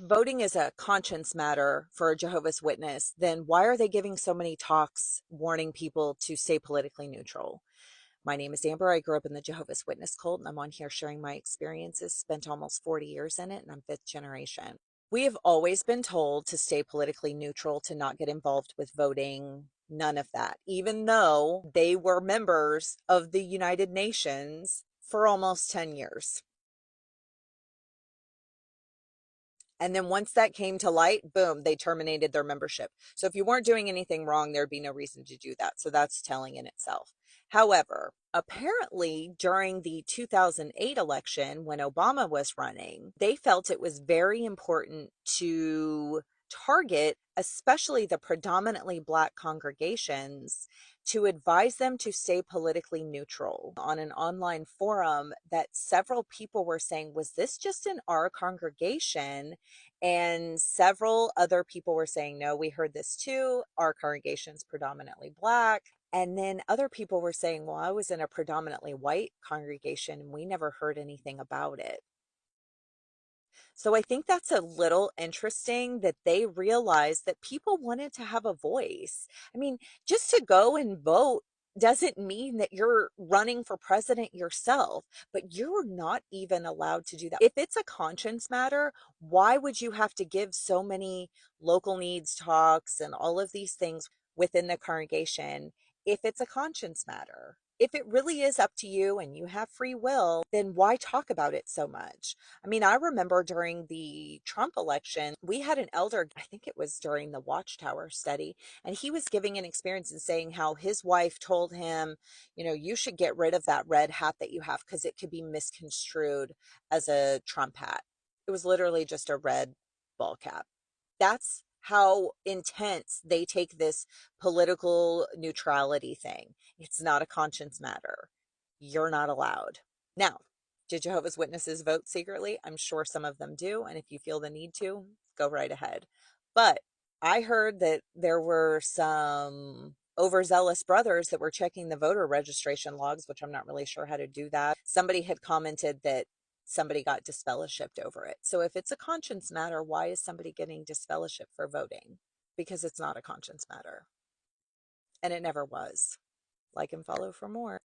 voting is a conscience matter for a Jehovah's Witness, then why are they giving so many talks warning people to stay politically neutral? My name is Amber. I grew up in the Jehovah's Witness cult, and I'm on here sharing my experiences, spent almost 40 years in it, and I'm fifth generation. We have always been told to stay politically neutral, to not get involved with voting, none of that, even though they were members of the United Nations for almost 10 years. And then once that came to light, boom, they terminated their membership. So if you weren't doing anything wrong, there'd be no reason to do that. So that's telling in itself. However, apparently during the 2008 election, when Obama was running, they felt it was very important to target, especially the predominantly Black congregations, to advise them to stay politically neutral. On an online forum, that several people were saying, was this just in our congregation? And several other people were saying, no, we heard this too. Our congregation's predominantly Black. And then other people were saying, well, I was in a predominantly white congregation and we never heard anything about it. So I think that's a little interesting that they realized that people wanted to have a voice. I mean, just to go and vote doesn't mean that you're running for president yourself, but you're not even allowed to do that. If it's a conscience matter, why would you have to give so many local needs talks and all of these things within the congregation if it's a conscience matter? If it really is up to you and you have free will, then why talk about it so much? I mean, I remember during the Trump election, we had an elder, I think it was during the Watchtower study, and he was giving an experience and saying how his wife told him, you should get rid of that red hat that you have because it could be misconstrued as a Trump hat. It was literally just a red ball cap. That's how intense they take this political neutrality thing. It's not a conscience matter. You're not allowed. Now, do Jehovah's Witnesses vote secretly? I'm sure some of them do. And if you feel the need to, go right ahead. But I heard that there were some overzealous brothers that were checking the voter registration logs, which I'm not really sure how to do that. Somebody had commented that somebody got disfellowshipped over it. So if it's a conscience matter, why is somebody getting disfellowshipped for voting? Because it's not a conscience matter. And it never was. Like and follow for more.